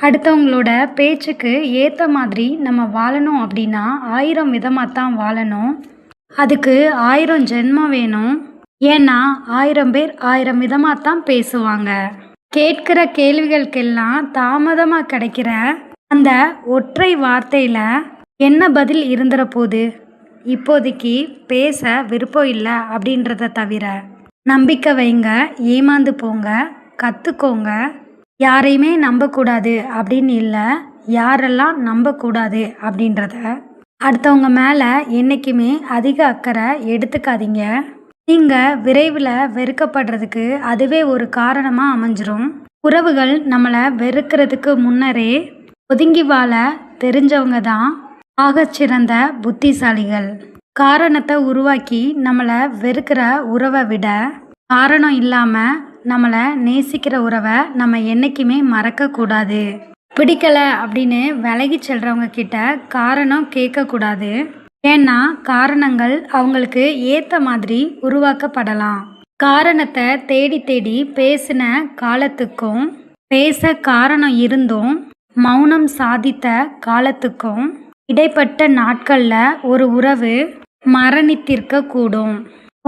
அடுத்தவங்களோட பேச்சுக்கு ஏற்ற மாதிரி நம்ம வாழணும் அப்படின்னா 1000 விதமாக தான் வாழணும். அதுக்கு 1000 ஜென்மம் வேணும். ஏன்னா 1000 பேர் 1000 விதமாக தான் பேசுவாங்க. கேட்கிற கேள்விகளுக்கெல்லாம் தாமதமாக கிடைக்கிற அந்த ஒற்றை வார்த்தையில் என்ன பதில் இருந்துற போது? இப்போதைக்கு பேச விருப்பம் இல்லை அப்படின்றத தவிர நம்பிக்கை வைங்க, ஏமாந்து போங்க, கற்றுக்கோங்க. யாரையுமே நம்பக்கூடாது அப்படின்னு இல்லை, யாரெல்லாம் நம்பக்கூடாது அப்படின்றத அடுத்தவங்க மேலே என்றைக்குமே அதிக அக்கறை எடுத்துக்காதீங்க. நீங்கள் விரைவில் வெறுக்கப்படுறதுக்கு அதுவே ஒரு காரணமாக அமைஞ்சிரும். உறவுகள் நம்மளை வெறுக்கிறதுக்கு முன்னரே ஒதுங்கி வாழ தெரிஞ்சவங்க தான் ஆகச்சிறந்த புத்திசாலிகள். காரணத்தை உருவாக்கி நம்மளை வெறுக்கிற உறவை விட காரணம் இல்லாமல் நம்மளை நேசிக்கிற உறவை நம்ம என்றைக்குமே மறக்கக்கூடாது. பிடிக்கலை அப்படின்னு விலகி செல்றவங்க கிட்ட காரணம் கேட்கக்கூடாது. ஏன்னா காரணங்கள் அவங்களுக்கு ஏற்ற மாதிரி உருவாக்கப்படலாம். காரணத்தை தேடி தேடி பேசின காலத்துக்கும் பேச காரணம் இருந்தும் மௌனம் சாதித்த காலத்துக்கும் இடைப்பட்ட நாட்களில் ஒரு உறவு மரணித்திருக்க கூடும்.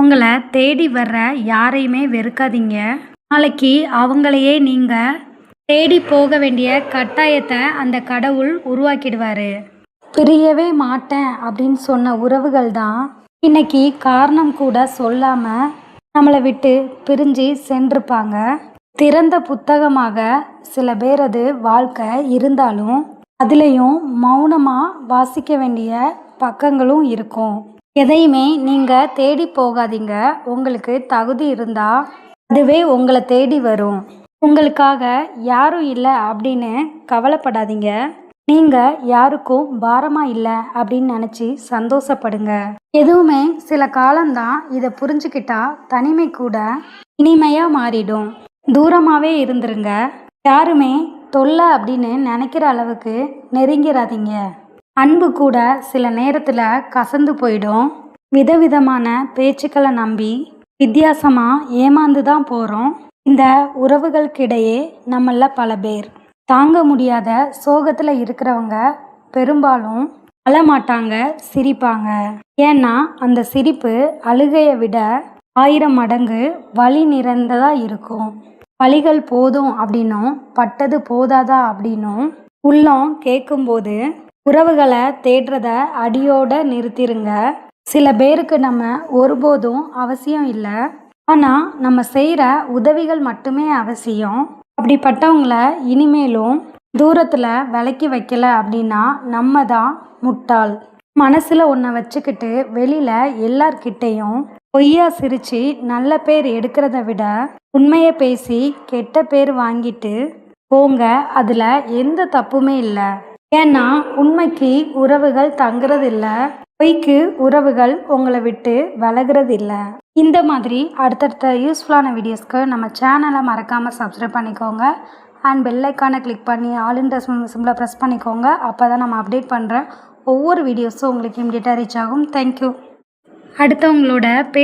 உங்களை தேடி வர்ற யாரையுமே வெறுக்காதீங்க. நாளைக்கு அவங்களையே நீங்கள் தேடி போக வேண்டிய கட்டாயத்தை அந்த கடவுள் உருவாக்கிடுவார். பிரியவே மாட்டேன் அப்படின்னு சொன்ன உறவுகள் தான் இன்னைக்கு காரணம் கூட சொல்லாமல் நம்மளை விட்டு பிரிஞ்சு சென்றிருப்பாங்க. திறந்த புத்தகமாக சில பேரது வாழ்க்கை இருந்தாலும் அதுலேயும் மௌனமாக வாசிக்க வேண்டிய பக்கங்களும் இருக்கும். எதையுமே நீங்கள் தேடி போகாதீங்க. உங்களுக்கு தகுதி இருந்தால் அதுவே உங்களை தேடி வரும். உங்களுக்காக யாரும் இல்லை அப்படின்னு கவலைப்படாதீங்க. நீங்கள் யாருக்கும் பாரமாக இல்லை அப்படின்னு நினச்சி சந்தோஷப்படுங்க. எதுவுமே சில காலம்தான். இதை புரிஞ்சுக்கிட்டா தனிமை கூட இனிமையாக மாறிடும். தூரமாகவே இருந்துருங்க. யாருமே தொல்லை அப்படின்னு நினைக்கிற அளவுக்கு நெருங்கிறாதீங்க. அன்பு கூட சில நேரத்தில் கசந்து போயிடும். விதவிதமான பேச்சுக்களை நம்பி வித்தியாசமாக ஏமாந்து தான் போகிறோம். இந்த உறவுகளுக்கிடையே நம்மள பல பேர் தாங்க முடியாத சோகத்தில் இருக்கிறவங்க பெரும்பாலும் அழமாட்டாங்க, சிரிப்பாங்க. ஏன்னா அந்த சிரிப்பு அழுகையை விட 1000 மடங்கு வலி நிறைந்ததாக இருக்கும். வலிகள் போதும் அப்படின்னும் பட்டது போதாதா அப்படின்னும் உள்ளம் கேட்கும்போது உறவுகளை தேடுறத அடியோட நிறுத்திருங்க. சில பேருக்கு நம்ம ஒருபோதும் அவசியம் இல்லை, ஆனால் நம்ம செய்கிற உதவிகள் மட்டுமே அவசியம். அப்படிப்பட்டவங்கள இனிமேலும் தூரத்தில் விலக்கி வைக்கல அப்படின்னா நம்ம தான் முட்டாள். மனசில் ஒன்றை வச்சுக்கிட்டு வெளியில் எல்லார்கிட்டையும் பொய்யா சிரித்து நல்ல பேர் எடுக்கிறத விட உண்மையை பேசி கெட்ட பேர் வாங்கிட்டு போங்க. அதில் எந்த தப்புமே இல்லை. ஏன்னா உண்மைக்கு உறவுகள் தங்குறதில்ல, பொய்க்கு உறவுகள் உங்களை விட்டு விலகிறதில்ல. இந்த மாதிரி அடுத்தடுத்த யூஸ்ஃபுல்லான வீடியோஸ்க்கு நம்ம சேனலை மறக்காமல் சப்ஸ்கிரைப் பண்ணிக்கோங்க. அண்ட் பெல் ஐக்கானை கிளிக் பண்ணி ஆல் இன் சிம்பிளை ப்ரெஸ் பண்ணிக்கோங்க. அப்போ தான் நம்ம அப்டேட் பண்ணுற ஒவ்வொரு வீடியோஸும் உங்களுக்கு இமிடியேட்டாக ரீச் ஆகும். தேங்க்யூ. அடுத்தவங்களோட பேச்சு